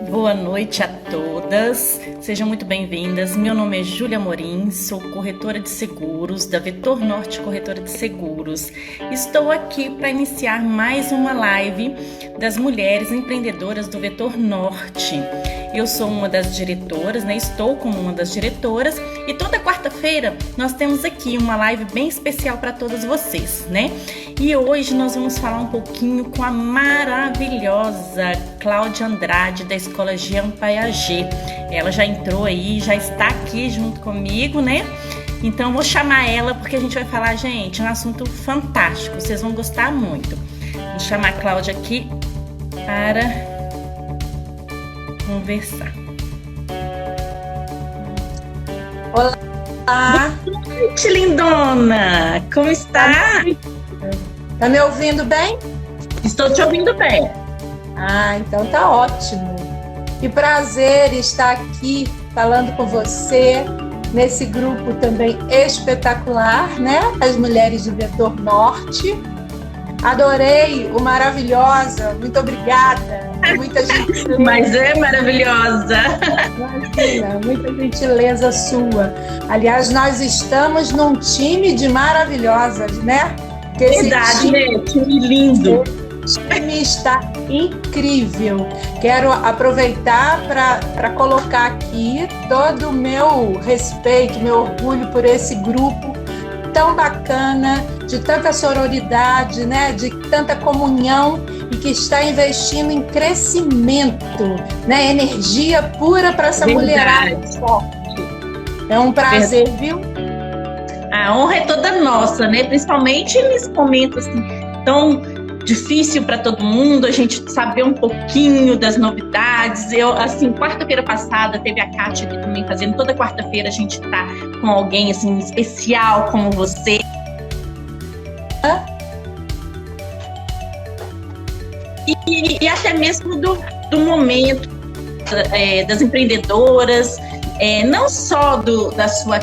Boa noite a todas, sejam muito bem-vindas. Meu nome é Júlia Amorim, sou corretora de seguros da Vetor Norte Corretora de Seguros. Estou aqui para iniciar mais uma live das mulheres empreendedoras do Vetor Norte. Eu sou uma das diretoras, estou como uma das diretoras, e toda quarta-feira nós temos aqui uma live bem especial para todas vocês, E hoje nós vamos falar um pouquinho com a maravilhosa Cláudia Andrade, da Escola Jean Piaget. Ela já entrou aí, já está aqui junto comigo, Então vou chamar ela porque a gente vai falar, gente, um assunto fantástico, vocês vão gostar muito. Vou chamar a Cláudia aqui para conversar. Olá! Boa noite, lindona! Como está? Tá me ouvindo bem? Estou te ouvindo bem. Então tá ótimo. Que prazer estar aqui falando com você nesse grupo também espetacular, As Mulheres do Vetor Norte. Adorei o maravilhosa, muito obrigada. Muita gentileza. Mas é maravilhosa. Imagina, muita gentileza sua. Aliás, nós estamos num time de maravilhosas, Verdade, time lindo. O time está incrível. Quero aproveitar para colocar aqui todo o meu respeito, meu orgulho por esse grupo tão bacana, de tanta sororidade, de tanta comunhão e que está investindo em crescimento, energia pura para essa mulherada forte. É um prazer, viu? A honra é toda nossa, Principalmente nesse momento assim, tão difícil para todo mundo, a gente saber um pouquinho das novidades. Quarta-feira passada teve a Kátia aqui também fazendo, toda quarta-feira a gente tá com alguém assim especial como você. E até mesmo do momento das empreendedoras, não só da sua...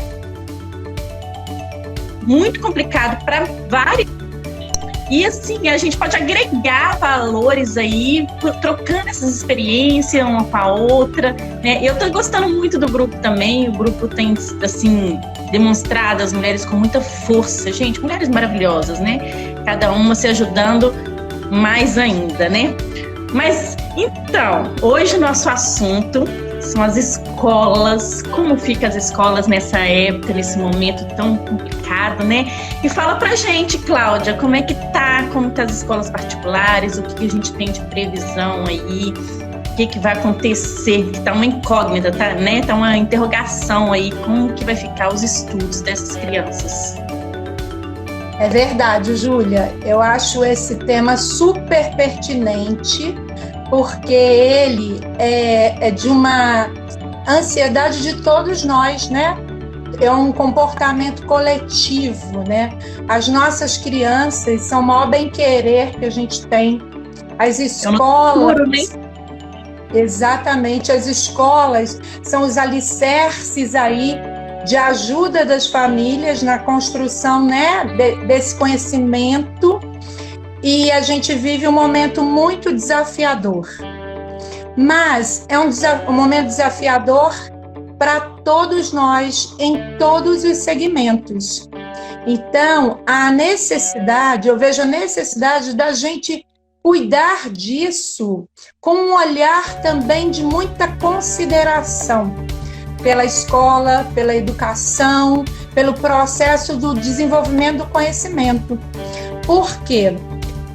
Muito complicado para vários. E assim, a gente pode agregar valores aí, trocando essas experiências uma com a outra, Eu estou gostando muito do grupo também, o grupo tem, assim, demonstrado as mulheres com muita força. Gente, mulheres maravilhosas, Cada uma se ajudando mais ainda, Mas, então, hoje o nosso assunto são as escolas, como ficam as escolas nessa época, nesse momento tão complicado, E fala pra gente, Cláudia, como é que tá, como tá as escolas particulares, o que a gente tem de previsão aí, o que vai acontecer, que tá uma incógnita, tá uma interrogação aí, como que vai ficar os estudos dessas crianças. É verdade, Júlia, eu acho esse tema super pertinente, porque ele é de uma ansiedade de todos nós, É um comportamento coletivo, As nossas crianças são o maior bem-querer que a gente tem. As escolas... Exatamente, as escolas são os alicerces aí de ajuda das famílias na construção, desse conhecimento. E a gente vive um momento muito desafiador. Mas é um momento desafiador para todos nós, em todos os segmentos. Então, eu vejo a necessidade da gente cuidar disso com um olhar também de muita consideração pela escola, pela educação, pelo processo do desenvolvimento do conhecimento. Por quê?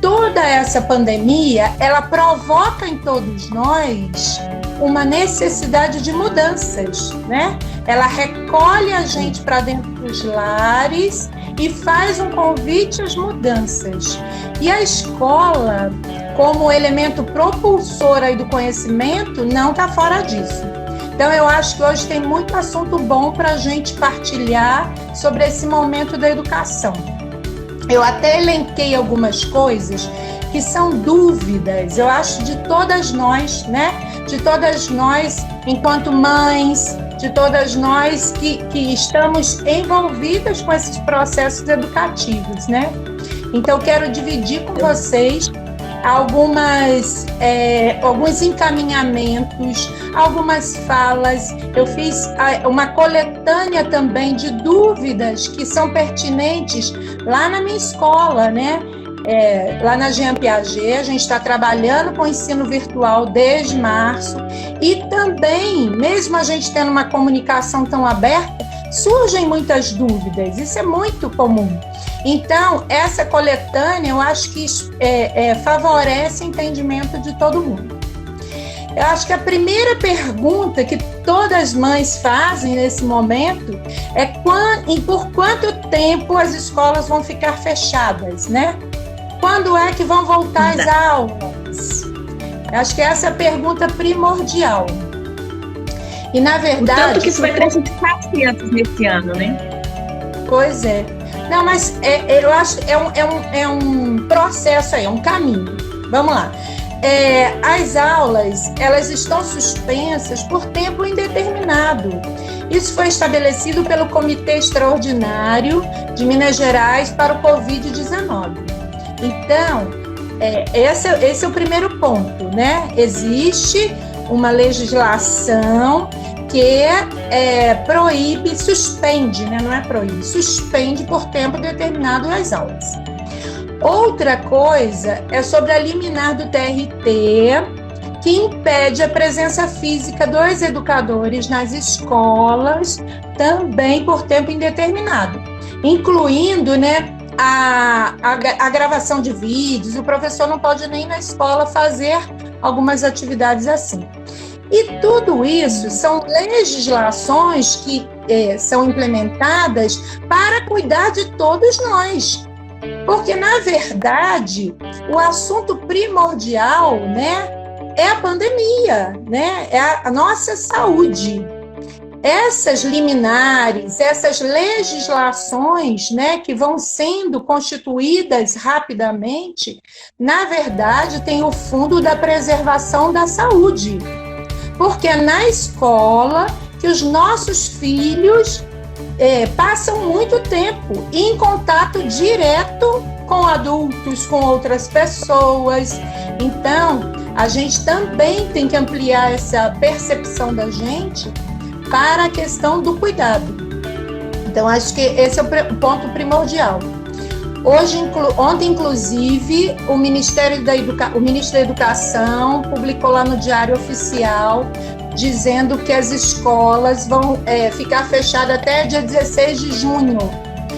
Toda essa pandemia, ela provoca em todos nós uma necessidade de mudanças, Ela recolhe a gente para dentro dos lares e faz um convite às mudanças. E a escola, como elemento propulsor aí do conhecimento, não está fora disso. Então, eu acho que hoje tem muito assunto bom para a gente partilhar sobre esse momento da educação. Eu até elenquei algumas coisas que são dúvidas, eu acho, de todas nós, De todas nós, enquanto mães, de todas nós que estamos envolvidas com esses processos educativos, Então, quero dividir com vocês alguns encaminhamentos, algumas falas. Eu fiz uma coletânea também de dúvidas que são pertinentes lá na minha escola, né? Lá na Jean Piaget, a gente está trabalhando com o ensino virtual desde março, e também, mesmo a gente tendo uma comunicação tão aberta, surgem muitas dúvidas, isso é muito comum. Então, essa coletânea, eu acho que favorece o entendimento de todo mundo. Eu acho que a primeira pergunta que todas as mães fazem nesse momento é por quanto tempo as escolas vão ficar fechadas, né? Quando é que vão voltar às aulas? Eu acho que essa é a pergunta primordial. E, na verdade... O tanto que isso vai prejudicar as crianças nesse ano, né? Pois é. Não, mas eu acho que é um processo aí, é um caminho. Vamos lá. As aulas, elas estão suspensas por tempo indeterminado. Isso foi estabelecido pelo Comitê Extraordinário de Minas Gerais para o Covid-19. Então, esse é o primeiro ponto, né? Existe uma legislação que proíbe, suspende, né? Não é proíbe, suspende por tempo determinado as aulas. Outra coisa é sobre a liminar do TRT, que impede a presença física dos educadores nas escolas, também por tempo indeterminado, incluindo, né, a gravação de vídeos. O professor não pode nem na escola fazer algumas atividades assim. E tudo isso são legislações que são implementadas para cuidar de todos nós. Porque, na verdade, o assunto primordial, né, é a pandemia, né, é a nossa saúde. Essas liminares, essas legislações, né, que vão sendo constituídas rapidamente, na verdade, tem o fundo da preservação da saúde. Porque é na escola que os nossos filhos passam muito tempo em contato direto com adultos, com outras pessoas. Então, a gente também tem que ampliar essa percepção da gente para a questão do cuidado. Então, acho que esse é o ponto primordial. Ontem, inclusive, o ministro da Educação publicou lá no Diário Oficial, dizendo que as escolas vão ficar fechadas até dia 16 de junho.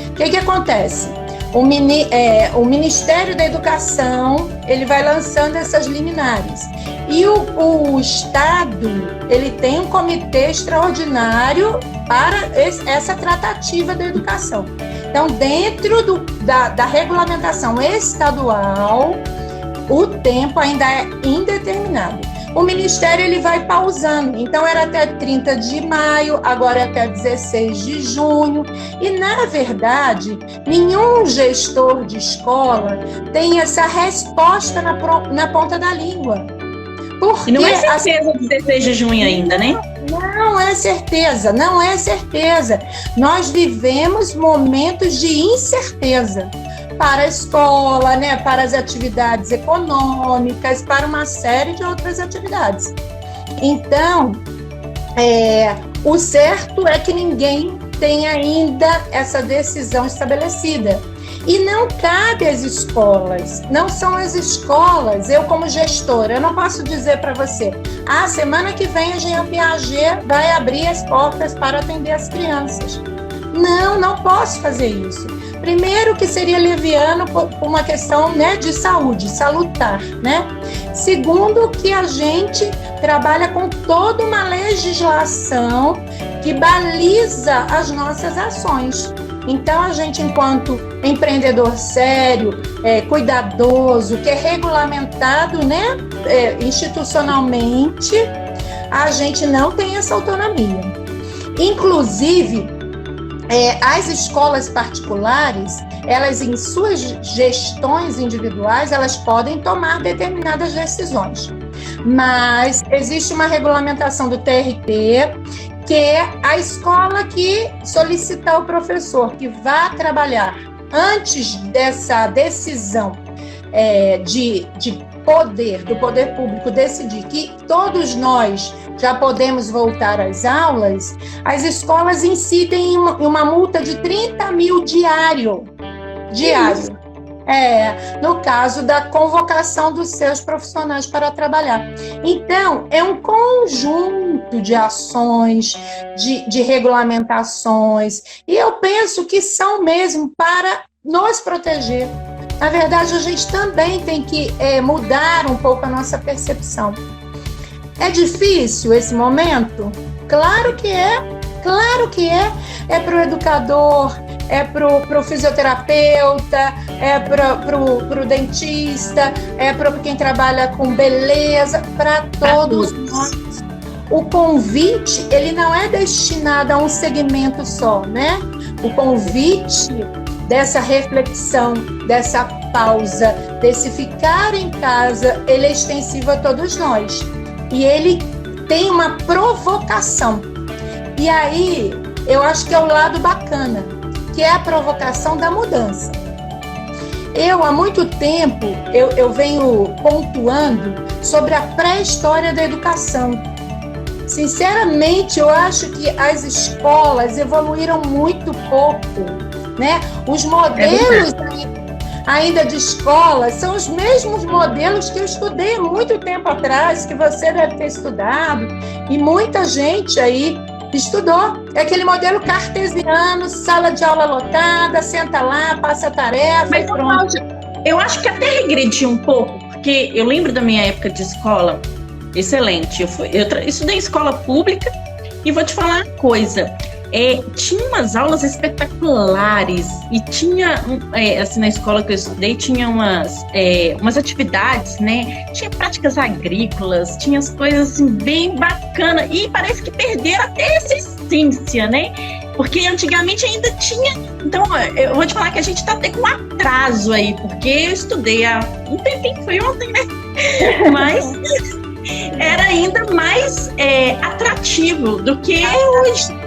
O que acontece? O Ministério da Educação, ele vai lançando essas liminares. E o Estado, ele tem um comitê extraordinário para essa tratativa da educação. Então, dentro da regulamentação estadual, o tempo ainda é indeterminado. O Ministério, ele vai pausando. Então, era até 30 de maio, agora é até 16 de junho. E, na verdade, nenhum gestor de escola tem essa resposta na ponta da língua. Porque e não é certeza 16 de junho ainda, né? Não é certeza, não é certeza. Nós vivemos momentos de incerteza para a escola, né, para as atividades econômicas, para uma série de outras atividades. Então, o certo é que ninguém tem ainda essa decisão estabelecida. E não cabe às escolas, não são as escolas, eu como gestora, eu não posso dizer para você, semana que vem a Jean Piaget vai abrir as portas para atender as crianças. Não posso fazer isso. Primeiro, que seria leviano por uma questão, né, de saúde, salutar, né? Segundo, que a gente trabalha com toda uma legislação que baliza as nossas ações. Então, a gente, enquanto empreendedor sério, cuidadoso, que é regulamentado, né, institucionalmente, a gente não tem essa autonomia. Inclusive, as escolas particulares, elas, em suas gestões individuais, elas podem tomar determinadas decisões. Mas existe uma regulamentação do TRT, que é a escola que solicitar ao professor que vá trabalhar antes dessa decisão de do poder público decidir que todos nós já podemos voltar às aulas, as escolas incidem em uma multa de 30 mil diário. No caso da convocação dos seus profissionais para trabalhar. Então, é um conjunto de ações, de regulamentações, e eu penso que são mesmo para nos proteger. Na verdade, a gente também tem que mudar um pouco a nossa percepção. É difícil esse momento? Claro que é. É para o educador, é para o fisioterapeuta, é para o dentista, é para quem trabalha com beleza, para todos nós. O convite, ele não é destinado a um segmento só, né? O convite dessa reflexão, dessa pausa, desse ficar em casa, ele é extensivo a todos nós. E ele tem uma provocação. E aí, eu acho que é o lado bacana, que é a provocação da mudança. Eu, há muito tempo, eu venho pontuando sobre a pré-história da educação. Sinceramente, eu acho que as escolas evoluíram muito pouco, né? Os modelos ainda de escola são os mesmos modelos que eu estudei há muito tempo atrás, que você deve ter estudado, e muita gente aí estudou. É aquele modelo cartesiano, sala de aula lotada, senta lá, passa a tarefa. Mas, Cláudia, eu acho que até regredi um pouco, porque eu lembro da minha época de escola, excelente. Eu estudei em escola pública e vou te falar uma coisa. Tinha umas aulas espetaculares e tinha, assim, na escola que eu estudei, tinha umas atividades, né? Tinha práticas agrícolas, tinha as coisas, assim, bem bacanas. E parece que perderam até essa essência, né? Porque antigamente ainda tinha. Então, eu vou te falar que a gente está até com um atraso aí, porque eu estudei há um tempinho, foi ontem, né? Mas era ainda mais atrativo do que hoje.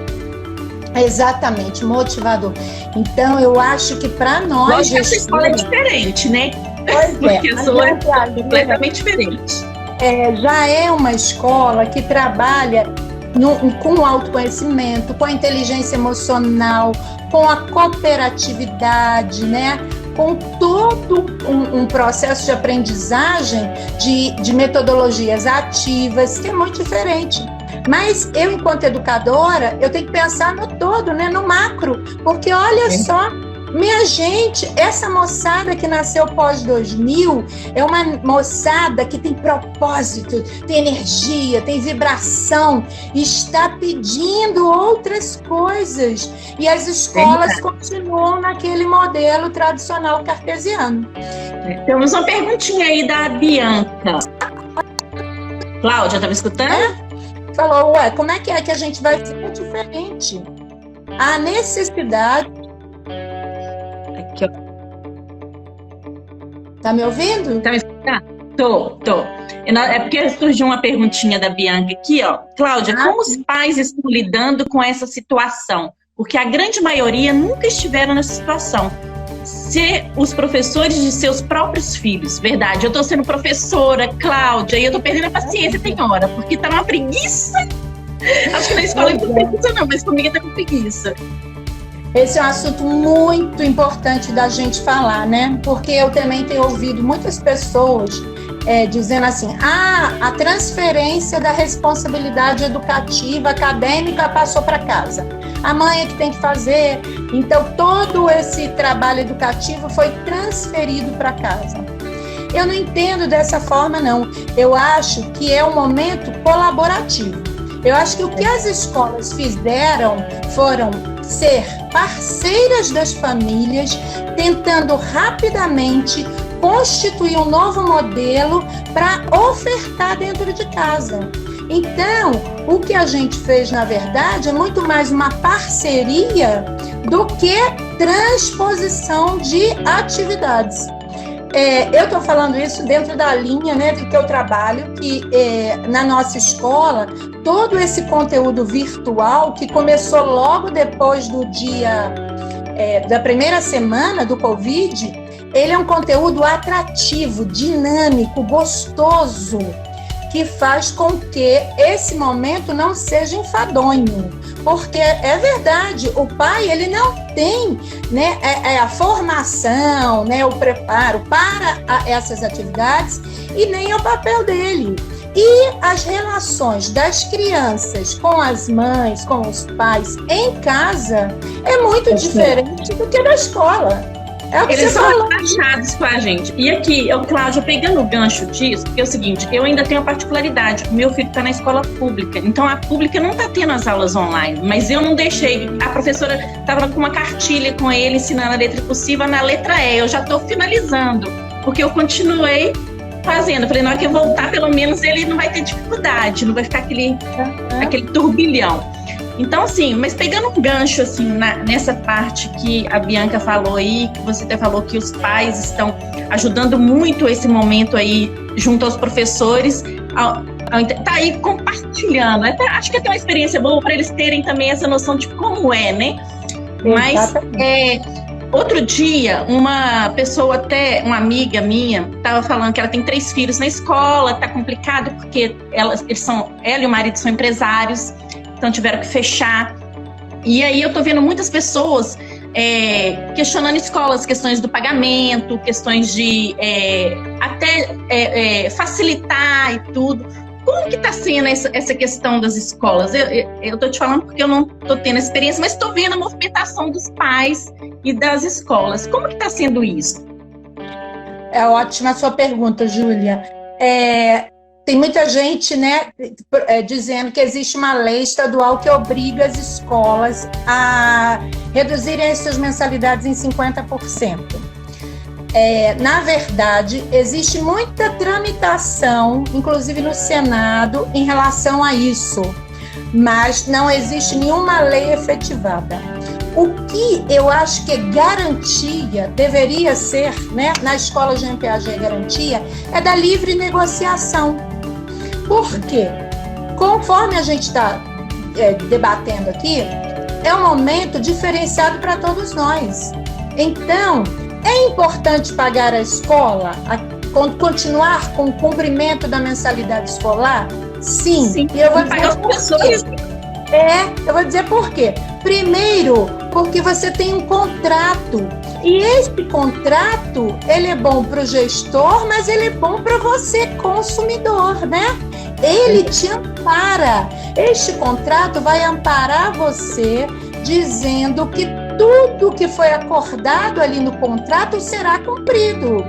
Exatamente, motivador. Então, eu acho que para nós... Lógico que essa escola é diferente, né? Porque a sua é completamente diferente. Já é uma escola que trabalha com o autoconhecimento, com a inteligência emocional, com a cooperatividade, né? Com todo um processo de aprendizagem de metodologias ativas, que é muito diferente. Mas eu, enquanto educadora, eu tenho que pensar no todo, né? No macro, porque olha só, minha gente, essa moçada que nasceu pós-2000 é uma moçada que tem propósito, tem energia, tem vibração, está pedindo outras coisas. E as escolas continuam naquele modelo tradicional cartesiano. Temos uma perguntinha aí da Bianca. Cláudia, tá me escutando? Falou, como é que a gente vai ser diferente? A necessidade... Aqui, ó. Tá me ouvindo? Tá me escutando? Tô. É porque surgiu uma perguntinha da Bianca aqui, ó. Cláudia, como os pais estão lidando com essa situação? Porque a grande maioria nunca estiveram nessa situação. Ser os professores de seus próprios filhos. Verdade, eu tô sendo professora, Cláudia, e eu tô perdendo a paciência, tem hora, porque tá numa preguiça. Acho que na escola não tem preguiça não, mas comigo tá com preguiça. Esse é um assunto muito importante da gente falar, né? Porque eu também tenho ouvido muitas pessoas dizendo assim, a transferência da responsabilidade educativa, acadêmica passou para casa. A mãe é que tem que fazer, então todo esse trabalho educativo foi transferido para casa. Eu não entendo dessa forma, não. Eu acho que é um momento colaborativo. Eu acho que o que as escolas fizeram foram ser parceiras das famílias, tentando rapidamente constituir um novo modelo para ofertar dentro de casa. Então, o que a gente fez, na verdade, é muito mais uma parceria do que transposição de atividades. Eu estou falando isso dentro da linha, né, de que eu trabalho, que na nossa escola, todo esse conteúdo virtual, que começou logo depois do dia da primeira semana do Covid, ele é um conteúdo atrativo, dinâmico, gostoso, que faz com que esse momento não seja enfadonho. Porque é verdade, o pai ele não tem, né, a formação, né, o preparo para essas atividades e nem é o papel dele. E as relações das crianças com as mães, com os pais em casa é muito diferente do que na escola. É o que eles você são falou. achados com a gente. E aqui, Cláudia, pegando o gancho disso, porque é o seguinte, eu ainda tenho a particularidade, meu filho está na escola pública, então a pública não está tendo as aulas online, mas eu não deixei, a professora estava com uma cartilha com ele, ensinando a letra cursiva na letra E, eu já estou finalizando, porque eu continuei fazendo, falei, na hora que eu voltar, pelo menos ele não vai ter dificuldade, não vai ficar aquele turbilhão. Então, assim, mas pegando um gancho, assim, nessa parte que a Bianca falou aí, que você até falou que os pais estão ajudando muito esse momento aí, junto aos professores, tá aí compartilhando. Acho que é uma experiência boa para eles terem também essa noção de como é, né? Mas, outro dia, uma pessoa, até uma amiga minha, estava falando que ela tem 3 filhos na escola, tá complicado porque ela e o marido são empresários, então tiveram que fechar. E aí eu tô vendo muitas pessoas questionando escolas, questões do pagamento, questões de facilitar e tudo. Como que tá sendo essa questão das escolas? Eu tô te falando porque eu não tô tendo experiência, mas tô vendo a movimentação dos pais e das escolas. Como que tá sendo isso? É ótima a sua pergunta, Júlia. Tem muita gente, né, dizendo que existe uma lei estadual que obriga as escolas a reduzirem as suas mensalidades em 50%. Na verdade, existe muita tramitação, inclusive no Senado, em relação a isso, mas não existe nenhuma lei efetivada. O que eu acho que é garantia, deveria ser, né, na escola Jean Piaget garantia, é da livre negociação. Por quê? Conforme a gente está debatendo aqui, é um momento diferenciado para todos nós. Então, é importante pagar a escola, continuar com o cumprimento da mensalidade escolar? Sim. E eu vou pagar os professores. Eu vou dizer por quê. Primeiro, porque você tem um contrato. E esse contrato, ele é bom para o gestor, mas ele é bom para você, consumidor, né? Ele te ampara. Este contrato vai amparar você, dizendo que tudo que foi acordado ali no contrato será cumprido.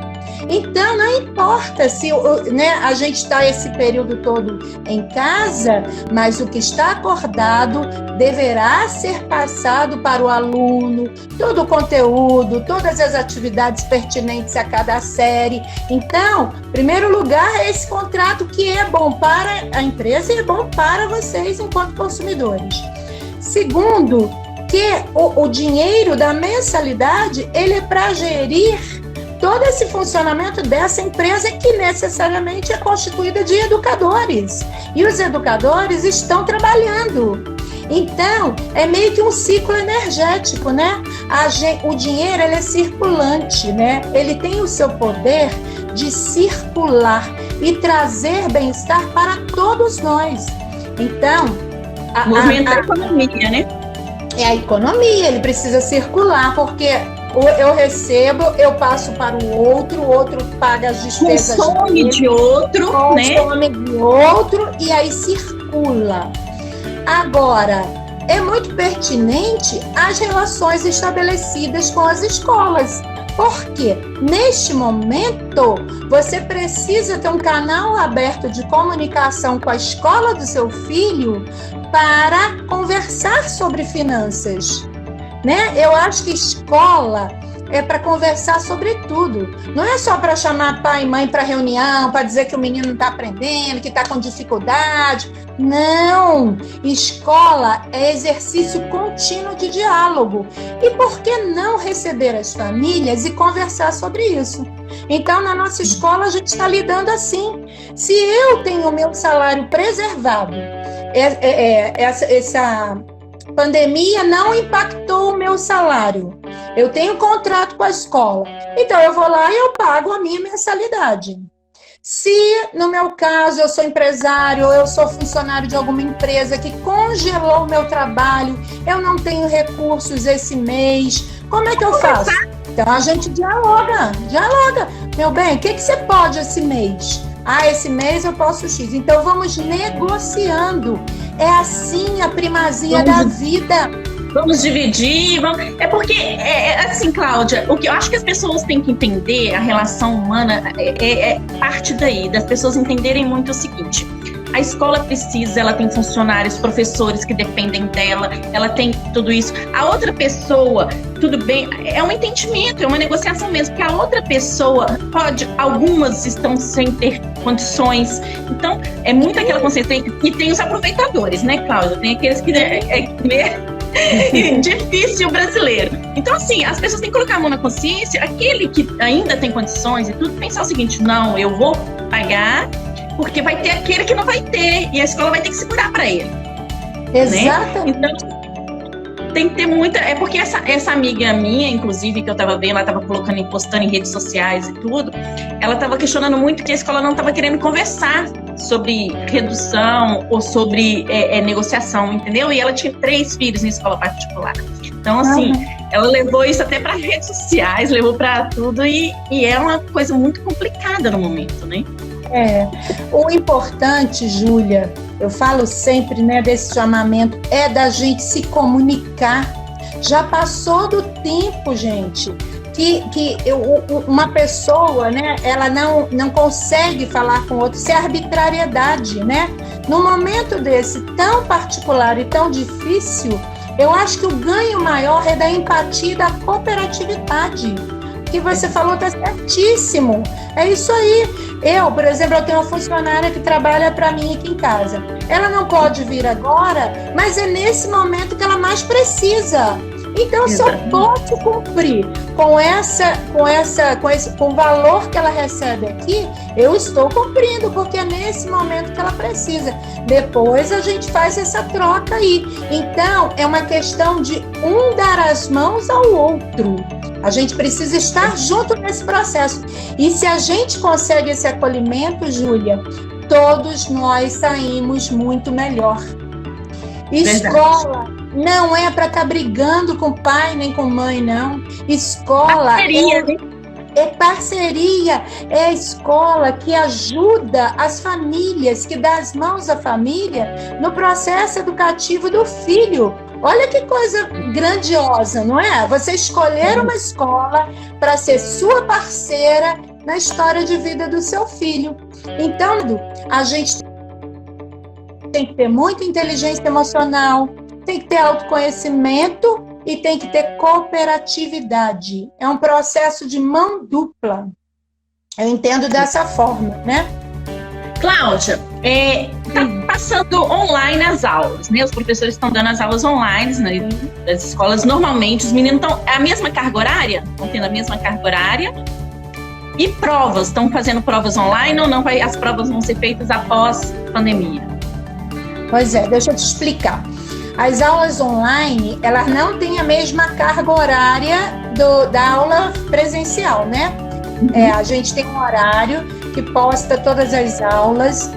Então, não importa se, né, a gente está esse período todo em casa, mas o que está acordado deverá ser passado para o aluno, todo o conteúdo, todas as atividades pertinentes a cada série. Então, em primeiro lugar, é esse contrato que é bom para a empresa e é bom para vocês enquanto consumidores. Segundo, que o dinheiro da mensalidade, ele é para gerir todo esse funcionamento dessa empresa que necessariamente é constituída de educadores. E os educadores estão trabalhando. Então, é meio que um ciclo energético, né? O dinheiro, ele é circulante, né? Ele tem o seu poder de circular e trazer bem-estar para todos nós. Então, movimento da economia, né? É a economia, ele precisa circular, porque eu recebo, eu passo para o outro paga as despesas consome de outro, consome de outro, e aí circula. Agora, é muito pertinente as relações estabelecidas com as escolas, porque neste momento você precisa ter um canal aberto de comunicação com a escola do seu filho para conversar sobre finanças. Né? Eu acho que escola é para conversar sobre tudo. Não é só para chamar pai e mãe para reunião, para dizer que o menino não está aprendendo, que está com dificuldade. Não! Escola é exercício contínuo de diálogo. E por que não receber as famílias e conversar sobre isso? Então, na nossa escola, a gente está lidando assim. Se eu tenho o meu salário preservado, Pandemia não impactou o meu salário. Eu tenho contrato com a escola. Então, eu vou lá e eu pago a minha mensalidade. Se, no meu caso, eu sou empresário ou eu sou funcionário de alguma empresa que congelou o meu trabalho, eu não tenho recursos esse mês, como é que eu faço? Então, a gente dialoga. Meu bem, o que você pode esse mês? Esse mês eu posso X. Então, vamos negociando. É assim a primazia da vida. Vamos dividir, É porque, assim, Cláudia, o que eu acho que as pessoas têm que entender, a relação humana, é parte daí, das pessoas entenderem muito o seguinte: a escola precisa, ela tem funcionários, professores que dependem dela, ela tem tudo isso. A outra pessoa, tudo bem, é um entendimento, é uma negociação mesmo, que a outra pessoa pode, algumas estão sem ter condições, então é muito aquela consciência, e tem os aproveitadores, né, Cláudia? Tem aqueles que difícil brasileiro. Então, assim, as pessoas têm que colocar a mão na consciência, aquele que ainda tem condições e tudo, pensar o seguinte: não, eu vou pagar, porque vai ter aquele que não vai ter, e a escola vai ter que segurar para ele. Exato. Né? Então, tem que ter muita... É porque essa amiga minha, inclusive, que eu estava vendo, ela estava postando em redes sociais e tudo, ela estava questionando muito que a escola não estava querendo conversar sobre redução ou sobre negociação, entendeu? E ela tinha 3 filhos em escola particular. Então, assim, ela levou isso até para redes sociais, levou para tudo, e é uma coisa muito complicada no momento, né? O importante, Júlia, eu falo sempre, né, desse chamamento, é da gente se comunicar. Já passou do tempo, gente, que uma pessoa, né, ela não consegue falar com outra, isso é arbitrariedade, né? Num momento desse tão particular e tão difícil, eu acho que o ganho maior é da empatia e da cooperatividade. O que você falou está certíssimo. É isso aí. Eu, por exemplo, eu tenho uma funcionária que trabalha para mim aqui em casa. Ela não pode vir agora, mas é nesse momento que ela mais precisa. Então, se eu posso cumprir com o valor que ela recebe aqui, eu estou cumprindo, porque é nesse momento que ela precisa. Depois a gente faz essa troca aí. Então, é uma questão de um dar as mãos ao outro. A gente precisa estar junto nesse processo. E se a gente consegue esse acolhimento, Júlia, todos nós saímos muito melhor. Escola não é para estar brigando com pai nem com mãe, não. Escola é parceria, é a escola que ajuda as famílias, que dá as mãos à família no processo educativo do filho. Olha que coisa grandiosa, não é? Você escolher uma escola para ser sua parceira na história de vida do seu filho. Então, a gente tem que ter muita inteligência emocional, tem que ter autoconhecimento e tem que ter cooperatividade. É um processo de mão dupla. Eu entendo dessa forma, né? Cláudia, está passando online as aulas, né? Os professores estão dando as aulas online, né, das escolas. Normalmente, os meninos estão a mesma carga horária? Estão tendo a mesma carga horária? E provas? Estão fazendo provas online ou não? As provas vão ser feitas após a pandemia? Pois é, deixa eu te explicar. As aulas online, elas não têm a mesma carga horária da aula presencial, né? A gente tem um horário que posta todas as aulas.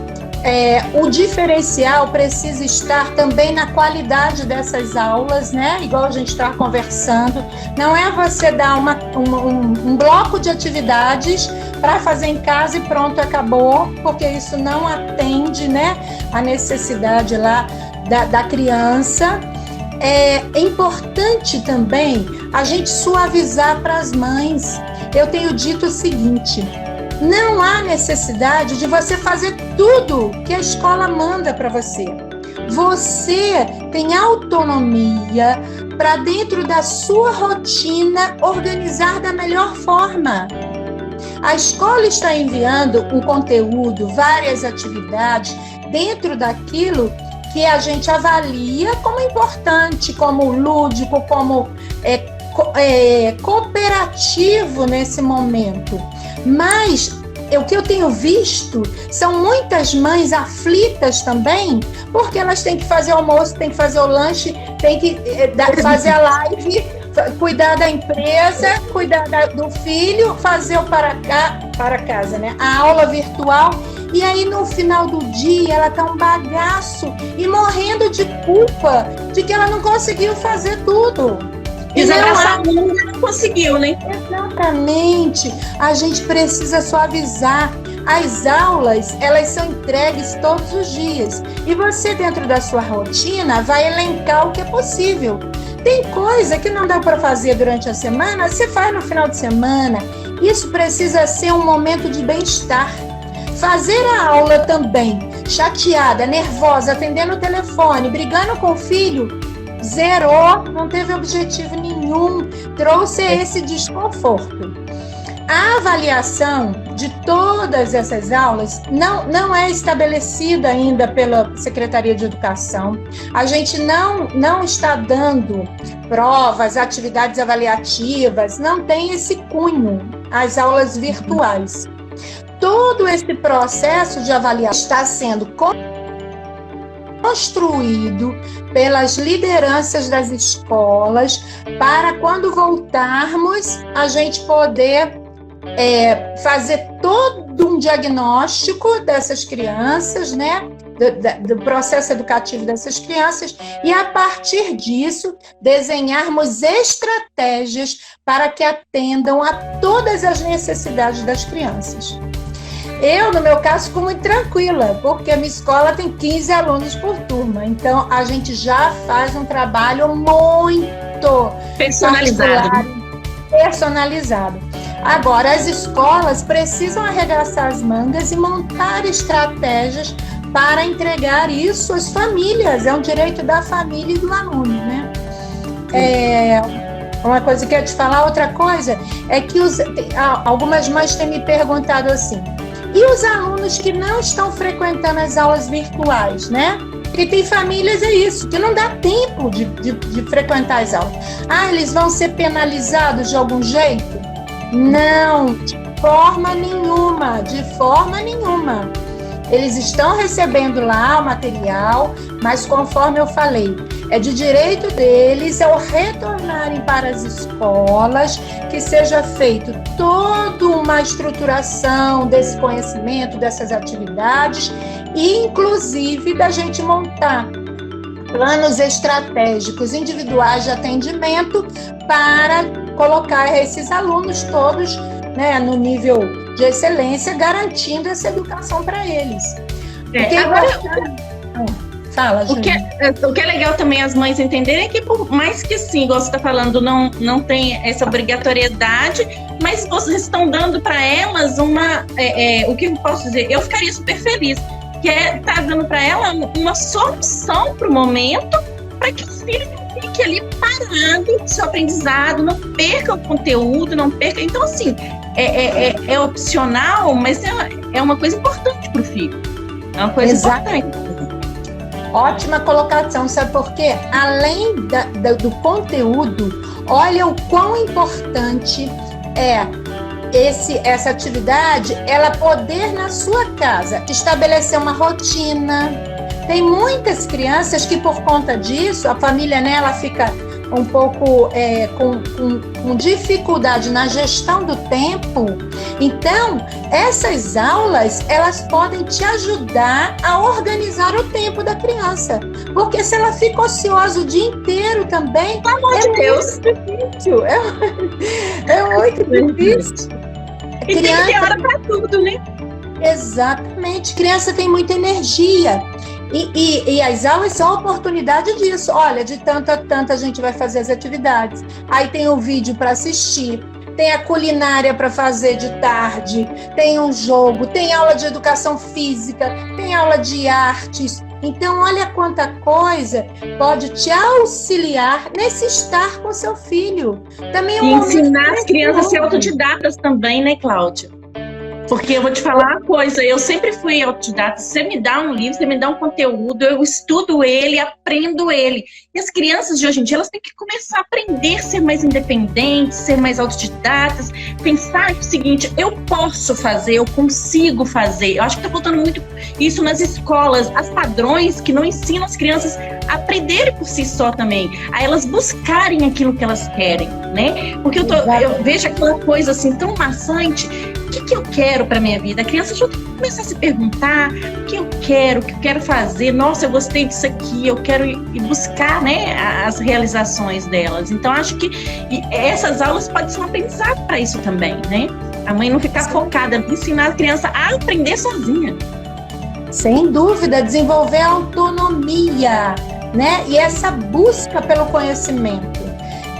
O diferencial precisa estar também na qualidade dessas aulas, né? Igual a gente está conversando. Não é você dar um bloco de atividades para fazer em casa e pronto, acabou, porque isso não atende, né, a necessidade lá da criança. É importante também a gente suavizar para as mães. Eu tenho dito o seguinte: não há necessidade de você fazer tudo que a escola manda para você. Você tem autonomia para, dentro da sua rotina, organizar da melhor forma. A escola está enviando um conteúdo, várias atividades, dentro daquilo que a gente avalia como importante, como lúdico, como cooperativo nesse momento. Mas o que eu tenho visto são muitas mães aflitas também, porque elas têm que fazer o almoço, têm que fazer o lanche, têm que fazer a live, cuidar da empresa, cuidar do filho, fazer o para casa, né? A aula virtual. E aí, no final do dia, ela tá um bagaço e morrendo de culpa de que ela não conseguiu fazer tudo. Desabraçar o mundo não conseguiu, né? Exatamente. A gente precisa suavizar. As aulas, elas são entregues todos os dias. E você, dentro da sua rotina, vai elencar o que é possível. Tem coisa que não dá para fazer durante a semana, você faz no final de semana. Isso precisa ser um momento de bem-estar. Fazer a aula também, chateada, nervosa, atendendo o telefone, brigando com o filho, zerou, não teve objetivo nenhum, trouxe esse desconforto. A avaliação de todas essas aulas não é estabelecida ainda pela Secretaria de Educação. A gente não está dando provas, atividades avaliativas, não tem esse cunho, as aulas virtuais. Todo esse processo de avaliação está sendo construído pelas lideranças das escolas para, quando voltarmos, a gente poder fazer todo um diagnóstico dessas crianças, né? Do processo educativo dessas crianças, e a partir disso desenharmos estratégias para que atendam a todas as necessidades das crianças. Eu, no meu caso, fico muito tranquila, porque a minha escola tem 15 alunos por turma, então a gente já faz um trabalho muito personalizado. Agora, as escolas precisam arregaçar as mangas e montar estratégias para entregar isso às famílias. É um direito da família e do aluno, né? Uma coisa que eu ia te falar, outra coisa é que algumas mães têm me perguntado assim: e os alunos que não estão frequentando as aulas virtuais, né? Porque tem famílias, é isso, que não dá tempo de frequentar as aulas. Eles vão ser penalizados de algum jeito? Não, de forma nenhuma. Eles estão recebendo lá o material, mas conforme eu falei, é de direito deles, ao retornarem para as escolas, que seja feito toda uma estruturação desse conhecimento, dessas atividades, e inclusive da gente montar planos estratégicos individuais de atendimento para colocar esses alunos todos, né, no nível de excelência, garantindo essa educação para eles. Fala, o que é legal também as mães entenderem é que, por mais que sim, igual você está falando, não tem essa obrigatoriedade, mas vocês estão dando para elas o que eu posso dizer? Eu ficaria super feliz, que tá dando para ela uma solução para o momento, para que o filho não fique ali parado, seu aprendizado, não perca o conteúdo, não perca. Então, assim, é opcional, mas é uma coisa importante para o filho. É uma coisa importante. Ótima colocação, sabe por quê? Além do conteúdo, olha o quão importante é essa atividade, ela poder na sua casa estabelecer uma rotina. Tem muitas crianças que, por conta disso, a família, né, ela fica um pouco com dificuldade na gestão do tempo. Então, essas aulas, elas podem te ajudar a organizar o tempo da criança. Porque se ela fica ociosa o dia inteiro também, pelo amor de Deus, difícil. É muito difícil. E tem que ter hora para tudo, né? Exatamente. Criança tem muita energia. E as aulas são a oportunidade disso. Olha, de tanto a tanto a gente vai fazer as atividades. Aí tem o vídeo para assistir, tem a culinária para fazer de tarde, tem um jogo, tem aula de educação física, tem aula de artes. Então, olha quanta coisa pode te auxiliar nesse estar com seu filho. Também e ensinar as crianças a ser autodidatas também, né, Cláudia? Porque eu vou te falar uma coisa, eu sempre fui autodidata. Você me dá um livro, você me dá um conteúdo, eu estudo ele, aprendo ele. E as crianças de hoje em dia, elas têm que começar a aprender a ser mais independentes, ser mais autodidatas, pensar o seguinte, eu posso fazer, eu consigo fazer. Eu acho que está faltando muito isso nas escolas, as padrões que não ensinam as crianças a aprenderem por si só também, a elas buscarem aquilo que elas querem, né? Porque eu vejo aquela coisa assim tão maçante. O que eu quero para minha vida? A criança já começa a se perguntar o que eu quero fazer. Nossa, eu gostei disso aqui, eu quero ir buscar, né, as realizações delas. Então, acho que essas aulas podem ser um aprendizado para isso também, né? A mãe não ficar focada em ensinar a criança a aprender sozinha. Sem dúvida, desenvolver a autonomia, né? E essa busca pelo conhecimento.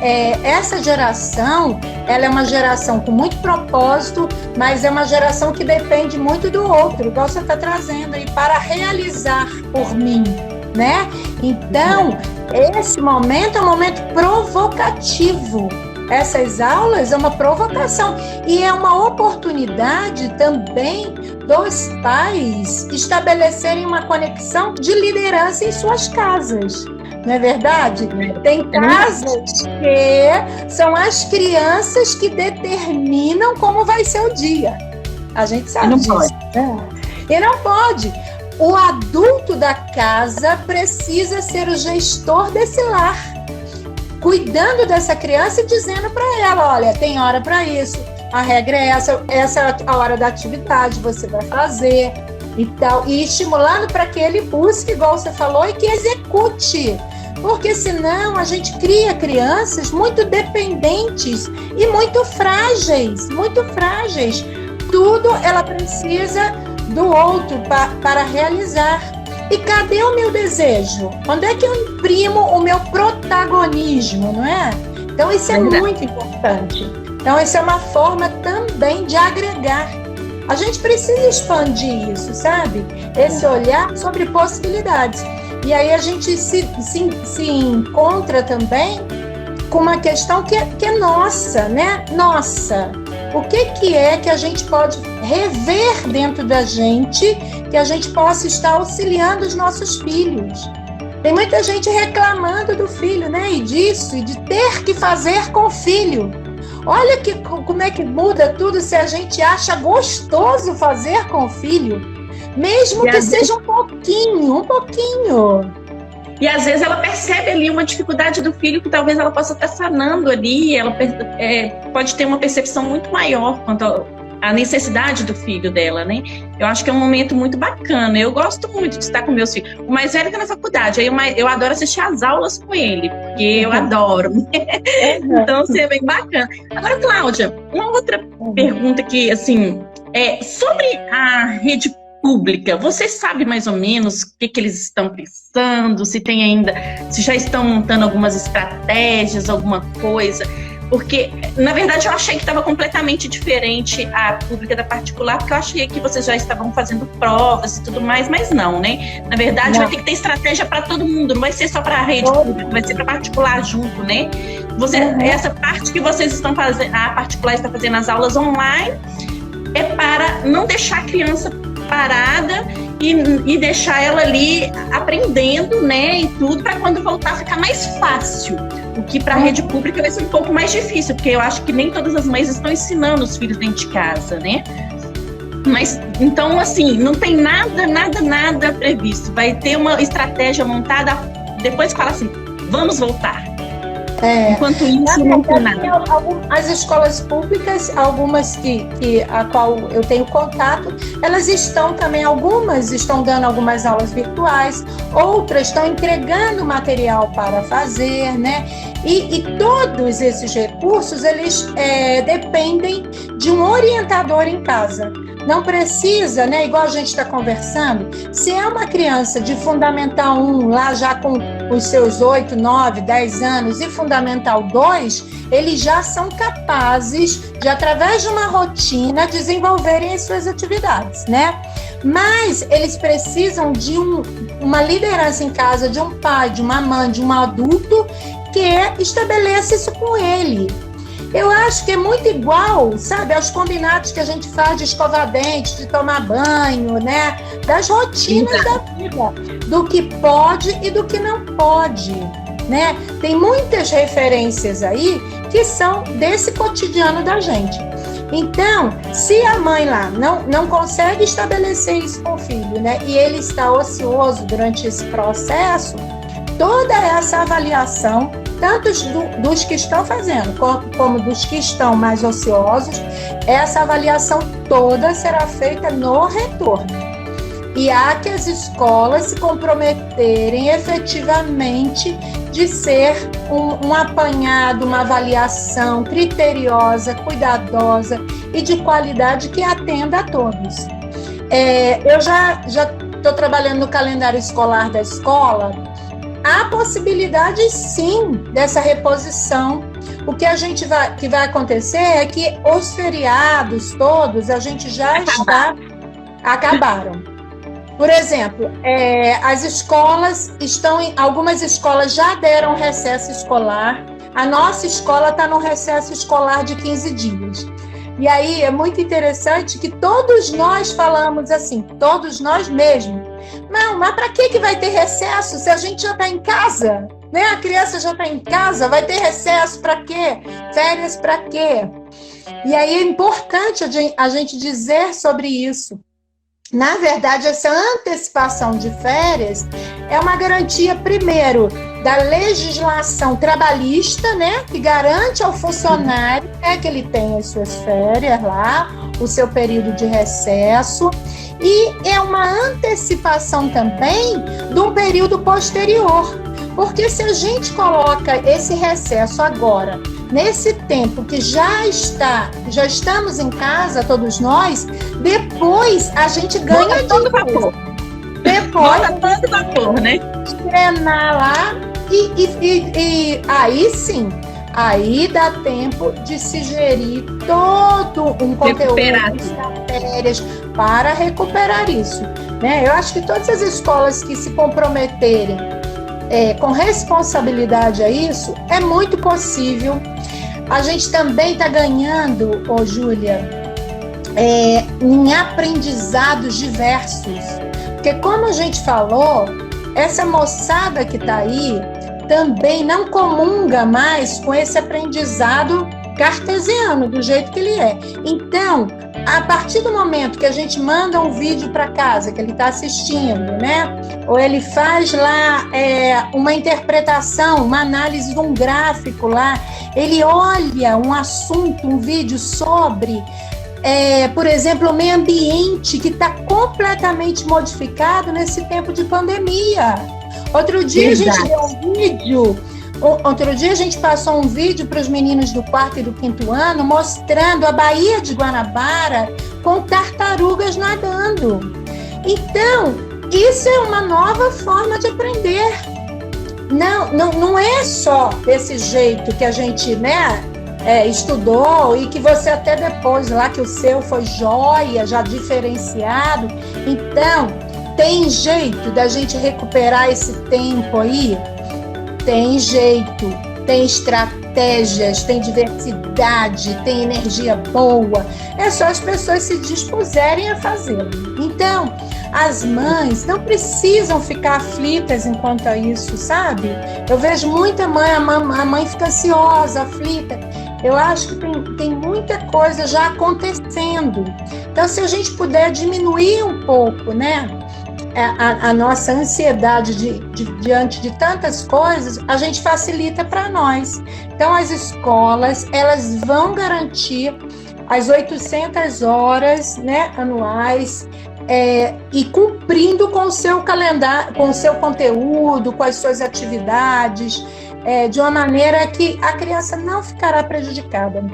Essa geração, ela é uma geração com muito propósito, mas é uma geração que depende muito do outro, igual você está trazendo aí, para realizar por mim, né? Então, esse momento é um momento provocativo. Essas aulas é uma provocação e é uma oportunidade também dos pais estabelecerem uma conexão de liderança em suas casas. Não é verdade? Tem casas que são as crianças que determinam como vai ser o dia. A gente sabe disso. E não pode. O adulto da casa precisa ser o gestor desse lar, cuidando dessa criança e dizendo para ela, olha, tem hora para isso, a regra é essa é a hora da atividade, você vai fazer e tal, e estimulando para que ele busque, igual você falou, e que execute, porque senão a gente cria crianças muito dependentes e muito frágeis, tudo ela precisa do outro para realizar. E cadê o meu desejo? Onde é que eu imprimo o meu protagonismo, não é? Então isso é muito importante. Então isso é uma forma também de agregar. A gente precisa expandir isso, sabe? Esse olhar sobre possibilidades. E aí a gente se encontra também com uma questão que é nossa, né? Nossa, o que é que a gente pode rever dentro da gente, que a gente possa estar auxiliando os nossos filhos? Tem muita gente reclamando do filho, né? E disso, e de ter que fazer com o filho. Olha como é que muda tudo se a gente acha gostoso fazer com o filho, mesmo que seja um pouquinho. E às vezes ela percebe ali uma dificuldade do filho que talvez ela possa estar sanando ali, ela pode ter uma percepção muito maior quanto à necessidade do filho dela, né? Eu acho que é um momento muito bacana. Eu gosto muito de estar com meus filhos. O mais velho está na faculdade, aí eu adoro assistir as aulas com ele, porque eu adoro. Então, assim, é bem bacana. Agora, Cláudia, uma outra pergunta que, assim, sobre a rede pública, você sabe mais ou menos o que eles estão pensando, se já estão montando algumas estratégias, alguma coisa? Porque, na verdade, eu achei que estava completamente diferente a pública da particular, porque eu achei que vocês já estavam fazendo provas e tudo mais, mas não, né? Na verdade, vai ter que ter estratégia para todo mundo, não vai ser só para a rede pública, vai ser para particular junto, né? Essa parte que vocês estão fazendo, a particular está fazendo as aulas online, é para não deixar a criança parada e deixar ela ali aprendendo, né, e tudo, para quando voltar ficar mais fácil. O que para a rede pública vai ser um pouco mais difícil, porque eu acho que nem todas as mães estão ensinando os filhos dentro de casa, né? Mas, então, assim, não tem nada previsto. Vai ter uma estratégia montada depois que fala assim, vamos voltar. Enquanto isso, não tem nada. As escolas públicas, algumas a qual eu tenho contato, elas estão também, algumas estão dando algumas aulas virtuais, outras estão entregando material para fazer, né? E todos esses recursos, eles dependem de um orientador em casa. Não precisa, né? Igual a gente está conversando, se é uma criança de Fundamental 1, lá já com os seus 8, 9, 10 anos, e Fundamental 2, eles já são capazes de, através de uma rotina, desenvolverem as suas atividades, né? Mas eles precisam de uma liderança em casa, de um pai, de uma mãe, de um adulto que estabeleça isso com ele. Eu acho que é muito igual, sabe, aos combinados que a gente faz de escovar dente, de tomar banho, né? Das rotinas da vida, do que pode e do que não pode, né? Tem muitas referências aí que são desse cotidiano da gente. Então, se a mãe lá não consegue estabelecer isso com o filho, né? E ele está ocioso durante esse processo, toda essa avaliação, tanto dos que estão fazendo, como dos que estão mais ociosos, essa avaliação toda será feita no retorno. E há que as escolas se comprometerem efetivamente de ser um apanhado, uma avaliação criteriosa, cuidadosa e de qualidade que atenda a todos. Eu já estou trabalhando no calendário escolar da escola. Há possibilidade, sim, dessa reposição. O que vai acontecer é que os feriados todos, a gente já acabaram. Por exemplo, as escolas algumas escolas já deram recesso escolar. A nossa escola está no recesso escolar de 15 dias. E aí é muito interessante que todos nós falamos assim, todos nós mesmos. Não, mas para que vai ter recesso se a gente já está em casa? Né? A criança já está em casa, vai ter recesso para quê? Férias para quê? E aí é importante a gente dizer sobre isso. Na verdade, essa antecipação de férias é uma garantia, primeiro, da legislação trabalhista, né, que garante ao funcionário, que ele tenha as suas férias lá, o seu período de recesso, e é uma antecipação também de um período posterior, porque se a gente coloca esse recesso agora, nesse tempo que já estamos em casa, todos nós, depois a gente ganha todo vapor. Depois, todo vapor, né? Treinar lá e aí sim, aí dá tempo de se gerir todo um conteúdo, estratégias para recuperar isso, né? Eu acho que todas as escolas que se comprometerem com responsabilidade a isso, é muito possível. A gente também está ganhando, Júlia, em aprendizados diversos. Porque como a gente falou, essa moçada que está aí também não comunga mais com esse aprendizado cartesiano, do jeito que ele é. Então, a partir do momento que a gente manda um vídeo para casa, que ele está assistindo, né? Ou ele faz lá uma interpretação, uma análise de um gráfico lá, ele olha um assunto, um vídeo sobre, por exemplo, o meio ambiente, que está completamente modificado nesse tempo de pandemia. Outro dia Verdade. A gente deu um vídeo... Outro dia a gente passou um vídeo para os meninos do 4º e do 5º ano mostrando a Baía de Guanabara com tartarugas nadando. Então, isso é uma nova forma de aprender. Não é só desse jeito que a gente, né, estudou e que você até depois lá que o seu foi joia, já diferenciado. Então, tem jeito da gente recuperar esse tempo aí? Tem jeito, tem estratégias, tem diversidade, tem energia boa. É só as pessoas se dispuserem a fazê-lo. Então, as mães não precisam ficar aflitas enquanto a isso, sabe? Eu vejo muita mãe, a mãe fica ansiosa, aflita. Eu acho que tem muita coisa já acontecendo. Então, se a gente puder diminuir um pouco, né? A nossa ansiedade diante de tantas coisas, a gente facilita para nós. Então, as escolas, elas vão garantir as 800 horas, né, anuais, e cumprindo com o seu calendário, com o seu conteúdo, com as suas atividades, de uma maneira que a criança não ficará prejudicada.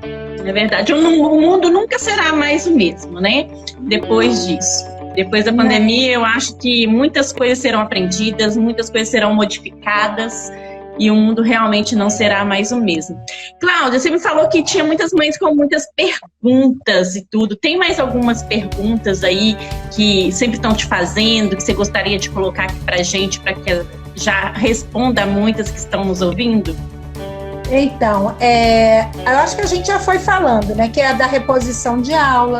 É verdade. O mundo nunca será mais o mesmo, né? Depois disso. Depois da pandemia, eu acho que muitas coisas serão aprendidas, muitas coisas serão modificadas e o mundo realmente não será mais o mesmo. Cláudia, você me falou que tinha muitas mães com muitas perguntas e tudo. Tem mais algumas perguntas aí que sempre estão te fazendo, que você gostaria de colocar aqui pra gente, para que já responda a muitas que estão nos ouvindo? Então, eu acho que a gente já foi falando, né, que é a da reposição de aula,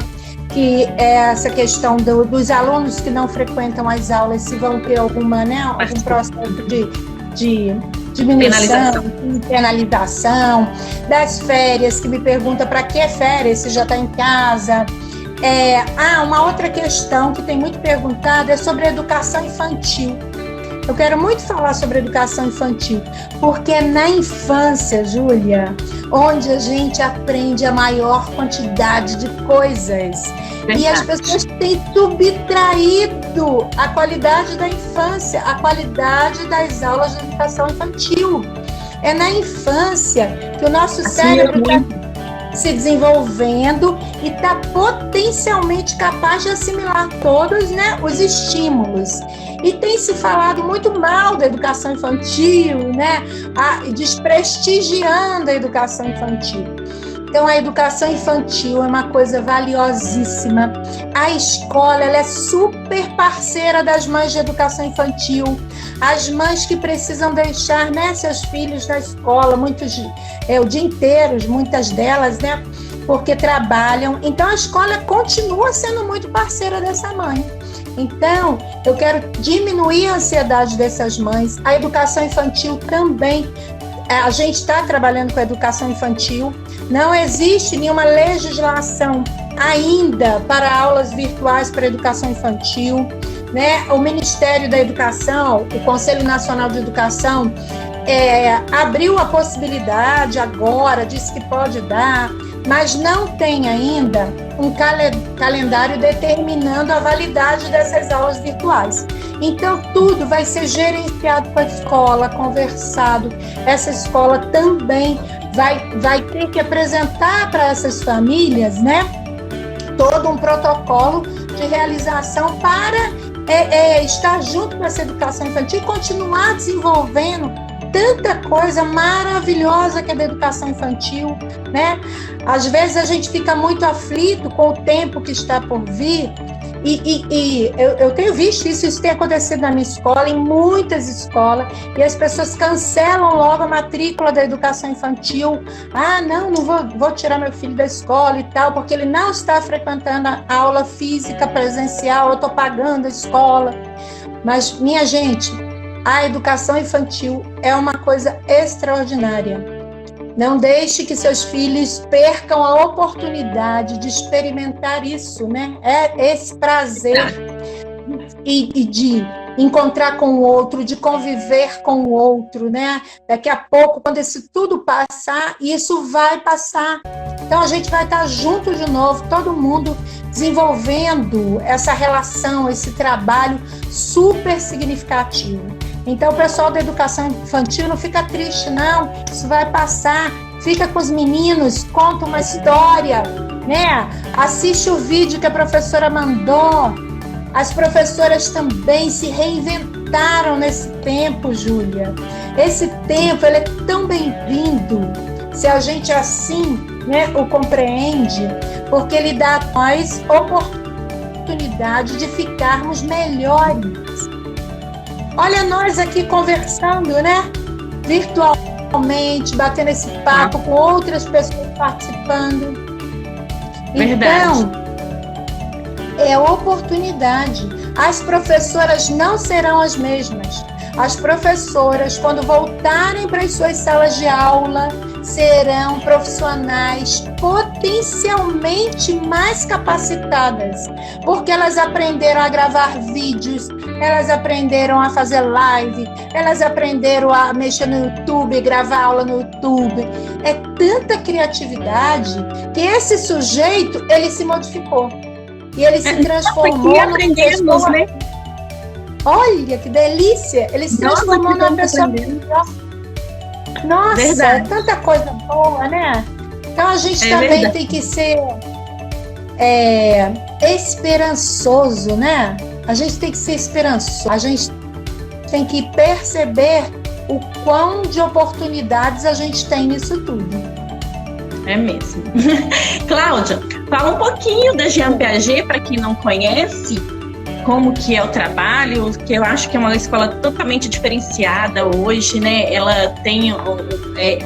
que é essa questão dos alunos que não frequentam as aulas, se vão ter alguma, né, algum processo de diminuição, penalização, das férias, que me pergunta para que férias, se já está em casa. Uma outra questão que tem muito perguntado é sobre a educação infantil. Eu quero muito falar sobre educação infantil, porque é na infância, Júlia, onde a gente aprende a maior quantidade de coisas. Verdade. E as pessoas têm subtraído a qualidade da infância, a qualidade das aulas de educação infantil. É na infância que o nosso cérebro está se desenvolvendo e está potencialmente capaz de assimilar todos, né, os estímulos. E tem se falado muito mal da educação infantil, né, desprestigiando a educação infantil. Então, a educação infantil é uma coisa valiosíssima. A escola, ela é super parceira das mães de educação infantil. As mães que precisam deixar, né, seus filhos na escola, o dia inteiro, muitas delas, né, porque trabalham. Então, a escola continua sendo muito parceira dessa mãe. Então, eu quero diminuir a ansiedade dessas mães. A educação infantil também. A gente está trabalhando com a educação infantil. Não existe nenhuma legislação ainda para aulas virtuais para a educação infantil, né? O Ministério da Educação, o Conselho Nacional de Educação, abriu a possibilidade agora, disse que pode dar, mas não tem ainda um calendário determinando a validade dessas aulas virtuais. Então, tudo vai ser gerenciado com a escola, conversado. Essa escola também vai ter que apresentar para essas famílias, né, todo um protocolo de realização para estar junto com essa educação infantil e continuar desenvolvendo tanta coisa maravilhosa que é da educação infantil, né? Às vezes a gente fica muito aflito com o tempo que está por vir e eu tenho visto isso tem acontecido na minha escola, em muitas escolas, e as pessoas cancelam logo a matrícula da educação infantil. Não vou tirar meu filho da escola e tal, porque ele não está frequentando a aula física presencial, eu estou pagando a escola. Mas, minha gente, a educação infantil é uma coisa extraordinária. Não deixe que seus filhos percam a oportunidade de experimentar isso, né? Esse prazer e de encontrar com o outro, de conviver com o outro, né? Daqui a pouco, quando isso tudo passar, isso vai passar. Então, a gente vai estar junto de novo, todo mundo desenvolvendo essa relação, esse trabalho super significativo. Então, o pessoal da educação infantil não fica triste, não. Isso vai passar. Fica com os meninos, conta uma história, né? Assiste o vídeo que a professora mandou. As professoras também se reinventaram nesse tempo, Júlia. Esse tempo, ele é tão bem-vindo, se a gente assim, né, o compreende, porque ele dá a nós oportunidade de ficarmos melhores. Olha nós aqui conversando, né? Virtualmente, batendo esse papo com outras pessoas participando. Verdade. Então, é oportunidade. As professoras não serão as mesmas. As professoras, quando voltarem para as suas salas de aula, serão profissionais potencialmente mais capacitadas, porque elas aprenderam a gravar vídeos, elas aprenderam a fazer live, elas aprenderam a mexer no YouTube, gravar aula no YouTube. É tanta criatividade que esse sujeito, ele se modificou. E ele se transformou numa pessoa... né? Olha, que delícia! Ele se transformou numa pessoa... Nossa, verdade. É tanta coisa boa, né? Então, a gente também verdade. Tem que ser esperançoso, né? A gente tem que ser esperançoso. A gente tem que perceber o quão de oportunidades a gente tem nisso tudo. É mesmo. Cláudia, fala um pouquinho da Jean Piaget, para quem não conhece, como que é o trabalho, que eu acho que é uma escola totalmente diferenciada hoje, né? Ela tem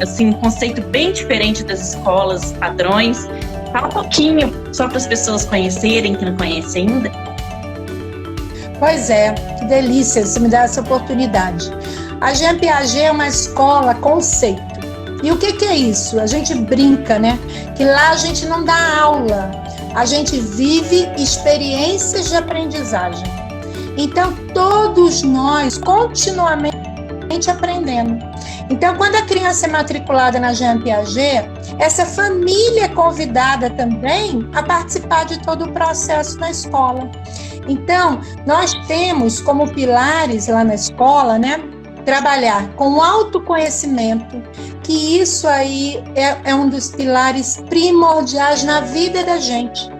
assim, um conceito bem diferente das escolas padrões. Fala um pouquinho, só para as pessoas conhecerem, que não conhecem ainda. Pois é, que delícia você me dá essa oportunidade. A Jean Piaget é uma escola conceito. E o que é isso? A gente brinca, né? Que lá a gente não dá aula, a gente vive experiências de aprendizagem. Então, todos nós continuamente aprendendo. Então, quando a criança é matriculada na Jean Piaget, essa família é convidada também a participar de todo o processo na escola. Então, nós temos como pilares lá na escola, né, trabalhar com o autoconhecimento, que isso aí é um dos pilares primordiais na vida da gente.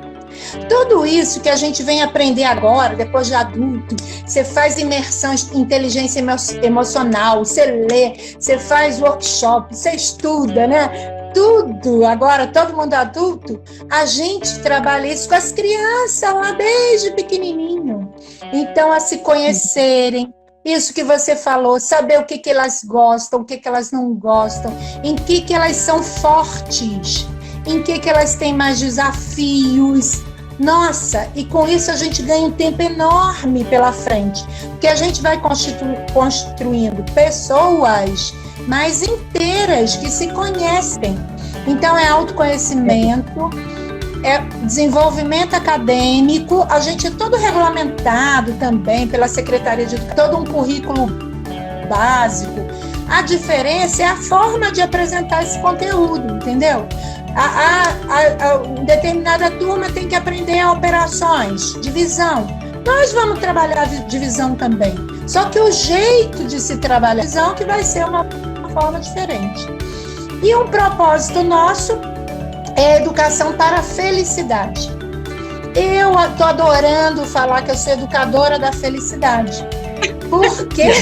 Tudo isso que a gente vem aprender agora, depois de adulto, você faz imersão em inteligência emocional, você lê, você faz workshop, você estuda, né? Tudo, agora todo mundo adulto, a gente trabalha isso com as crianças lá desde pequenininho. Então, a se conhecerem, isso que você falou, saber o que elas gostam, o que elas não gostam, em que elas são fortes, em que elas têm mais desafios. Nossa, e com isso a gente ganha um tempo enorme pela frente, porque a gente vai construindo pessoas mais inteiras que se conhecem. Então é autoconhecimento, é desenvolvimento acadêmico, a gente é todo regulamentado também pela Secretaria de Educação, todo um currículo básico. A diferença é a forma de apresentar esse conteúdo, entendeu? Determinada turma tem que aprender operações, divisão. Nós vamos trabalhar divisão também. Só que o jeito de se trabalhar divisão que vai ser uma forma diferente. E um propósito nosso é a educação para a felicidade. Eu estou adorando falar que eu sou educadora da felicidade. Por quê?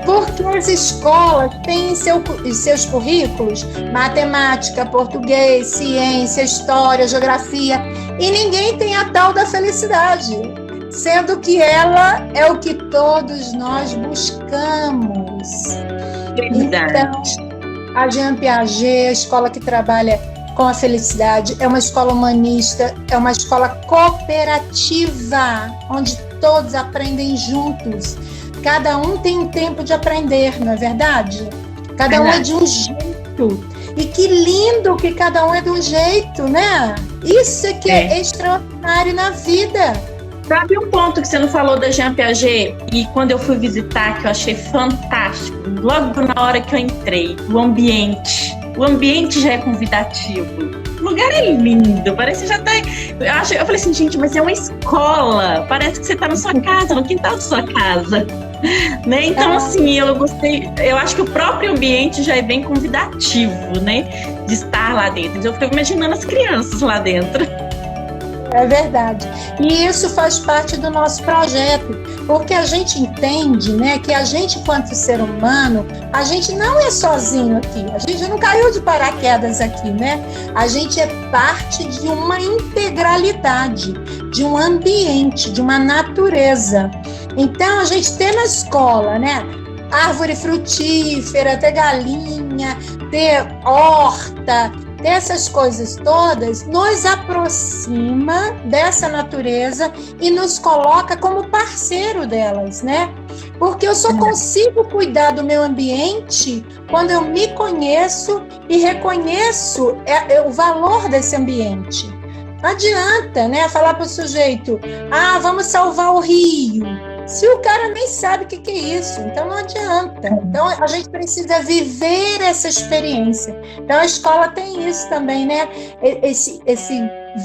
Porque as escolas têm em seus currículos matemática, português, ciência, história, geografia, e ninguém tem a tal da felicidade, sendo que ela é o que todos nós buscamos. Então, a Jean Piaget, a escola que trabalha com a felicidade, é uma escola humanista, é uma escola cooperativa, onde todos aprendem juntos. Cada um tem um tempo de aprender, não é verdade? Cada um é de um jeito. E que lindo que cada um é de um jeito, né? Isso é que é extraordinário na vida. Sabe um ponto que você não falou da Jean Piaget? E quando eu fui visitar, que eu achei fantástico, logo na hora que eu entrei, o ambiente. O ambiente já é convidativo. O lugar é lindo, parece que já tá... Eu falei assim, gente, mas é uma escola. Parece que você tá na sua casa, no quintal da sua casa. Né? Então, assim, eu gostei. Eu acho que o próprio ambiente já é bem convidativo, né? De estar lá dentro. Eu fico imaginando as crianças lá dentro. É verdade. E isso faz parte do nosso projeto, porque a gente entende, né, que a gente, enquanto ser humano, a gente não é sozinho aqui. A gente não caiu de paraquedas aqui, né? A gente é parte de uma integralidade, de um ambiente, de uma natureza. Então, a gente tem na escola, né, árvore frutífera, ter galinha, ter horta, ter essas coisas todas, nos aproxima dessa natureza e nos coloca como parceiro delas, né? Porque eu só consigo cuidar do meu ambiente quando eu me conheço e reconheço o valor desse ambiente. Não adianta, né, falar para o sujeito, vamos salvar o rio, se o cara nem sabe o que é isso, então não adianta. Então a gente precisa viver essa experiência. Então a escola tem isso também, né? Esse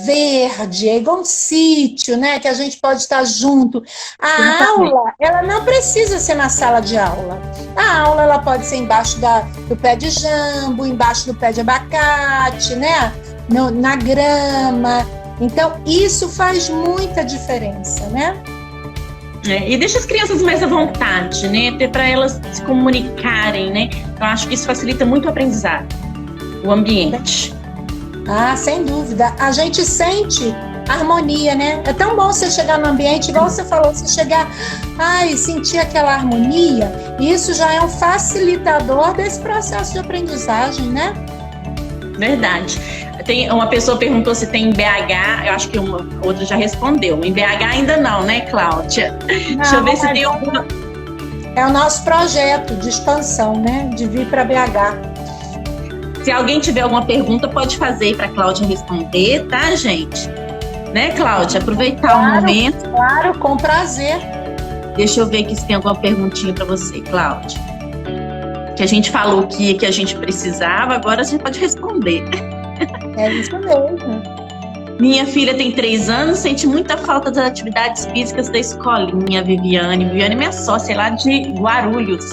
verde, é igual um sítio, né? Que a gente pode estar junto. A aula, ela não precisa ser na sala de aula. A aula, ela pode ser embaixo do pé de jambo, embaixo do pé de abacate, né? Na grama. Então isso faz muita diferença, né? E deixa as crianças mais à vontade, né? Até para elas se comunicarem, né? Eu acho que isso facilita muito o aprendizado, o ambiente. Sem dúvida. A gente sente harmonia, né? É tão bom você chegar no ambiente, igual você falou, você chegar, e sentir aquela harmonia, e isso já é um facilitador desse processo de aprendizagem, né? Verdade. Uma pessoa perguntou se tem em BH, eu acho que outra já respondeu. Em BH ainda não, né, Cláudia? Deixa eu ver se tem alguma... É o nosso projeto de expansão, né? De vir para BH. Se alguém tiver alguma pergunta, pode fazer para a Cláudia responder, tá, gente? Né, Cláudia? Aproveitar o momento. Claro, com prazer. Deixa eu ver aqui se tem alguma perguntinha para você, Cláudia. Que a gente falou que a gente precisava, agora você pode responder. É isso mesmo. Minha filha tem 3 anos, sente muita falta das atividades físicas da escolinha, Viviane. Viviane é minha sócia lá de Guarulhos.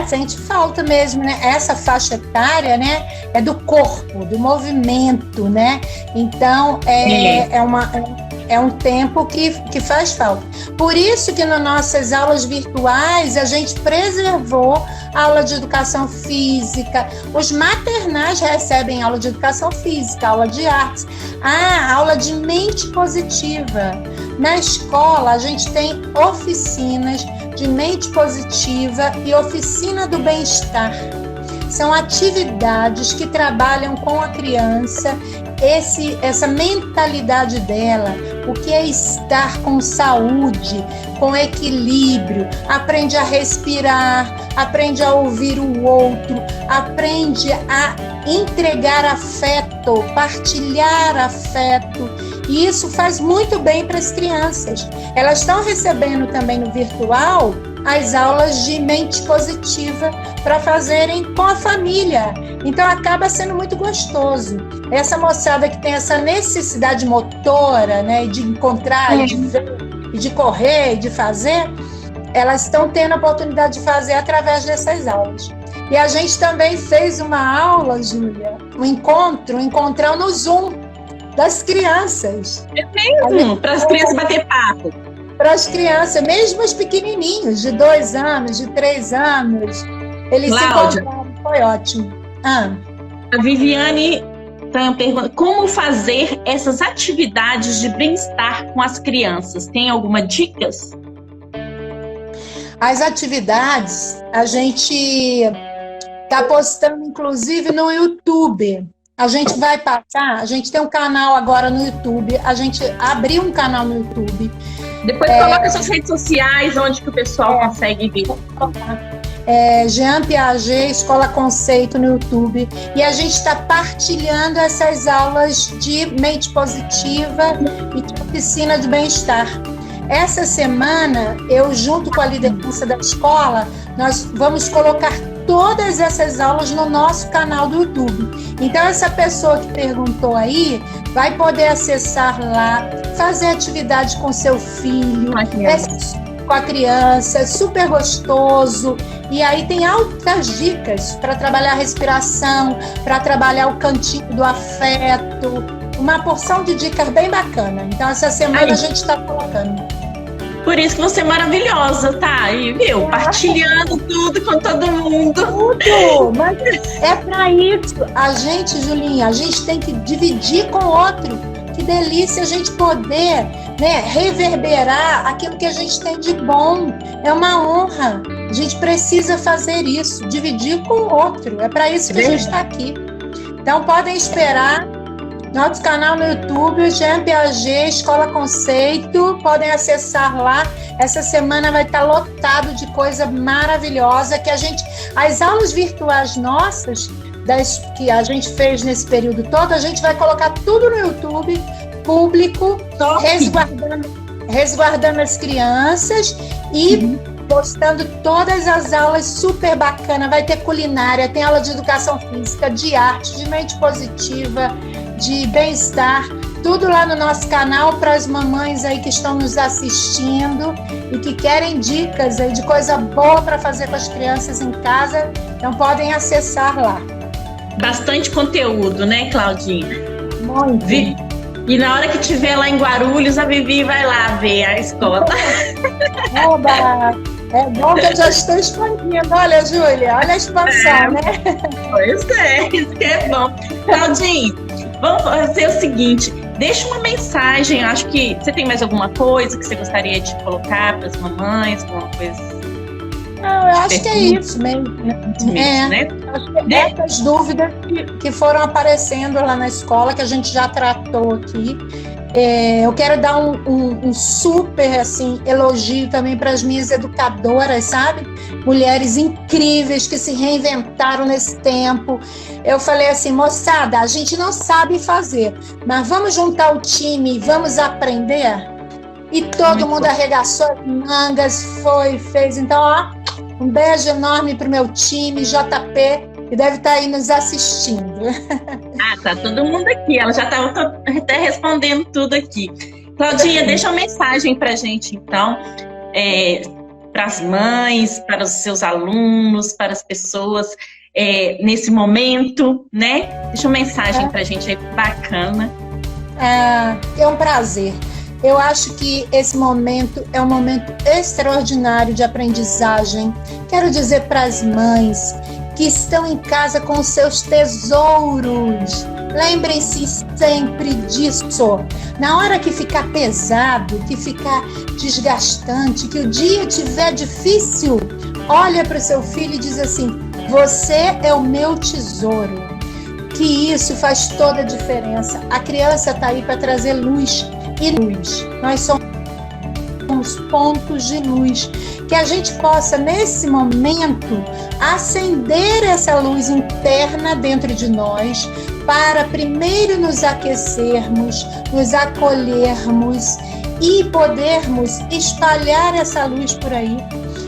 Sente falta mesmo, né? Essa faixa etária, né? É do corpo, do movimento, né? Então, é um tempo que faz falta. Por isso que nas nossas aulas virtuais, a gente preservou a aula de educação física. Os maternais recebem aula de educação física, aula de artes, aula de mente positiva. Na escola, a gente tem oficinas de mente positiva e oficina do bem-estar. São atividades que trabalham com a criança essa mentalidade dela, o que é estar com saúde, com equilíbrio, aprende a respirar, aprende a ouvir o outro, aprende a entregar afeto, partilhar afeto, e isso faz muito bem para as crianças. Elas estão recebendo também no virtual as aulas de mente positiva para fazerem com a família. Então acaba sendo muito gostoso. Essa moçada que tem essa necessidade motora, né, de encontrar, de ver, de correr, de fazer, elas estão tendo a oportunidade de fazer através dessas aulas. E a gente também fez uma aula, Júlia, um encontrão no Zoom das crianças. É mesmo? Para as crianças bater papo. Para as crianças, mesmo os pequenininhos, de 2 anos, de 3 anos, eles Cláudia, se encontraram, foi ótimo. A Viviane está perguntando como fazer essas atividades de bem-estar com as crianças. Tem alguma dicas? As atividades, a gente está postando, inclusive, no YouTube. A gente vai passar, a gente tem um canal agora no YouTube, a gente abriu um canal no YouTube. Depois coloca suas redes sociais, onde que o pessoal consegue ver. Jean Piaget, Escola Conceito no YouTube. E a gente está partilhando essas aulas de mente positiva e de oficina de bem-estar. Essa semana, eu junto com a liderança da escola, nós vamos colocar todas essas aulas no nosso canal do YouTube. Então, essa pessoa que perguntou aí vai poder acessar lá, fazer atividade com seu filho, com a criança, super gostoso. E aí tem altas dicas para trabalhar a respiração, para trabalhar o cantinho do afeto, uma porção de dicas bem bacana. Então, essa semana a gente está colocando. Por isso que você é maravilhosa, tá? aí, viu? Partilhando tudo com todo mundo. Tudo! Mas é para isso. A gente, Julinha, a gente tem que dividir com o outro. Que delícia a gente poder, né, reverberar aquilo que a gente tem de bom. É uma honra. A gente precisa fazer isso, dividir com o outro. É para isso que a gente está aqui. Então, podem esperar. Nosso canal no YouTube, Jean Piaget, Escola Conceito, podem acessar lá. Essa semana vai estar lotado de coisa maravilhosa que as aulas virtuais nossas, que a gente fez nesse período todo, a gente vai colocar tudo no YouTube, público, resguardando as crianças e postando todas as aulas super bacanas. Vai ter culinária, tem aula de educação física, de arte, de mente positiva, de bem-estar, tudo lá no nosso canal para as mamães aí que estão nos assistindo e que querem dicas aí de coisa boa para fazer com as crianças em casa, então podem acessar lá. Bastante conteúdo, né, Claudinha? Muito. E na hora que tiver lá em Guarulhos, a Vivi vai lá ver a escola. Oba! É bom que eu já estou expandindo. Olha, Júlia, olha a expansão, né? Pois é, isso que é bom. Claudinha, Vamos fazer o seguinte, deixa uma mensagem, acho que você tem mais alguma coisa que você gostaria de colocar para as mamães, alguma coisa? Não, eu acho que é isso mesmo. Né? Acho que essas dúvidas que foram aparecendo lá na escola, que a gente já tratou aqui. Eu quero dar um super assim, elogio também para as minhas educadoras, sabe? Mulheres incríveis que se reinventaram nesse tempo. Eu falei assim, moçada, a gente não sabe fazer, mas vamos juntar o time, vamos aprender? E todo mundo arregaçou as mangas, fez. Então, ó, um beijo enorme para o meu time, JP, que deve estar aí nos assistindo. Tá todo mundo aqui, ela já estava até respondendo tudo aqui. Claudinha, deixa uma mensagem para a gente, então, para as mães, para os seus alunos, para as pessoas nesse momento, né? Deixa uma mensagem para a gente aí, bacana. É um prazer. Eu acho que esse momento é um momento extraordinário de aprendizagem. Quero dizer para as mães que estão em casa com os seus tesouros. Lembrem-se sempre disso. Na hora que ficar pesado, que ficar desgastante, que o dia estiver difícil, olha para o seu filho e diz assim, você é o meu tesouro. Que isso faz toda a diferença. A criança está aí para trazer luz e luz. Nós somos pontos de luz. Que a gente possa, nesse momento, acender essa luz interna dentro de nós para primeiro nos aquecermos, nos acolhermos e podermos espalhar essa luz por aí.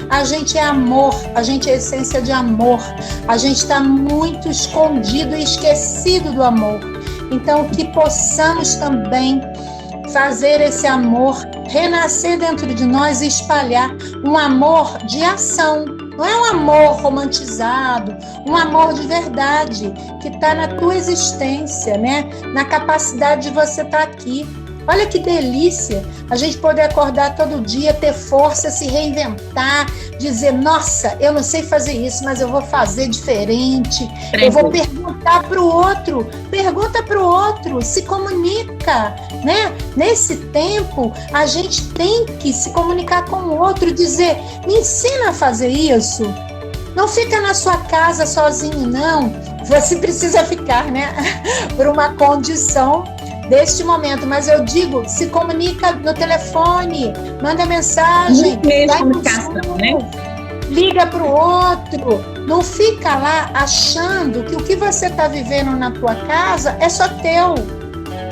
A gente é amor, a gente é essência de amor. A gente está muito escondido e esquecido do amor. Então, que possamos também fazer esse amor renascer dentro de nós e espalhar um amor de ação. Não é um amor romantizado, um amor de verdade, que está na tua existência, né? Na capacidade de você estar aqui. Olha que delícia a gente poder acordar todo dia, ter força, se reinventar, dizer, nossa, eu não sei fazer isso, mas eu vou fazer diferente. Eu vou perguntar para o outro, pergunta para o outro, se comunica, né? Nesse tempo, a gente tem que se comunicar com o outro, dizer, me ensina a fazer isso. Não fica na sua casa sozinho, não. Você precisa ficar, né? Por uma condição deste momento, mas eu digo, se comunica no telefone, manda mensagem, liga para o outro, não fica lá achando que o que você está vivendo na tua casa é só teu,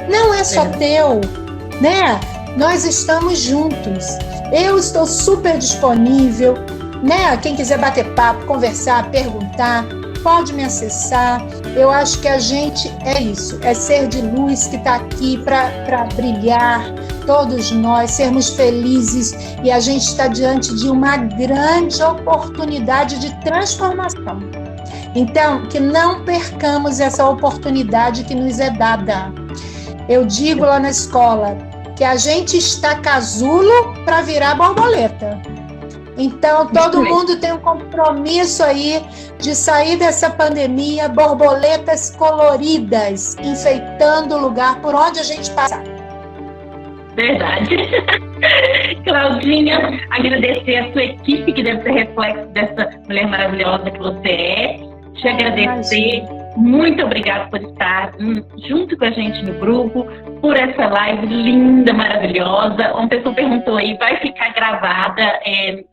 não é só teu, né? Nós estamos juntos, eu estou super disponível, né? Quem quiser bater papo, conversar, perguntar, pode me acessar. Eu acho que a gente é isso, é ser de luz que está aqui para brilhar, todos nós, sermos felizes, e a gente está diante de uma grande oportunidade de transformação. Então, que não percamos essa oportunidade que nos é dada. Eu digo lá na escola que a gente está casulo para virar borboleta. Então, todo mundo tem um compromisso aí de sair dessa pandemia, borboletas coloridas, enfeitando o lugar por onde a gente passa. Verdade. Claudinha, agradecer a sua equipe, que deve ser reflexo dessa mulher maravilhosa que você é. Te agradecer. Muito obrigada por estar junto com a gente no grupo, por essa live linda, maravilhosa. Uma pessoa perguntou aí, vai ficar gravada,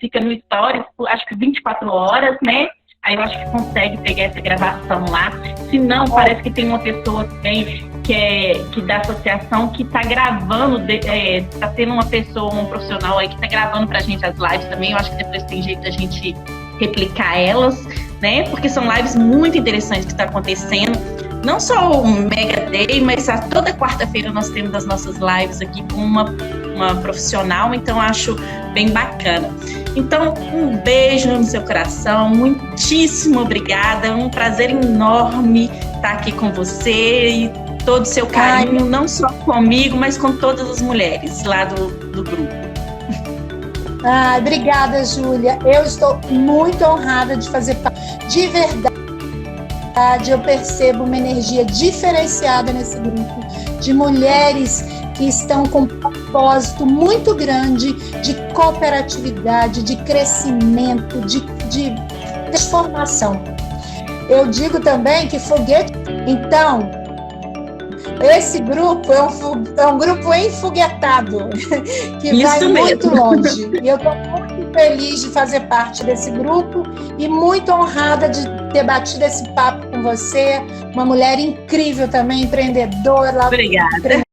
fica no Stories, acho que 24 horas, né? Aí eu acho que consegue pegar essa gravação lá. Se não, parece que tem uma pessoa também que da associação que está gravando, está tendo uma pessoa, um profissional aí que está gravando pra gente as lives também. Eu acho que depois tem jeito da gente replicar elas, né? Porque são lives muito interessantes que estão acontecendo. Não só o Mega Day, mas toda quarta-feira nós temos as nossas lives aqui com uma profissional, então acho bem bacana. Então, um beijo no seu coração, muitíssimo obrigada, um prazer enorme estar aqui com você e todo o seu carinho, não só comigo, mas com todas as mulheres lá do grupo. Obrigada, Júlia. Eu estou muito honrada de fazer parte, de verdade. eu percebo uma energia diferenciada nesse grupo, de mulheres que estão com um propósito muito grande de cooperatividade, de crescimento, de transformação. Eu digo também que foguete... Então, esse grupo é um grupo enfoguetado, que Isso vai mesmo. muito longe. E eu estou muito feliz de fazer parte desse grupo e muito honrada de ter batido esse papo com você, uma mulher incrível também, empreendedora. Obrigada.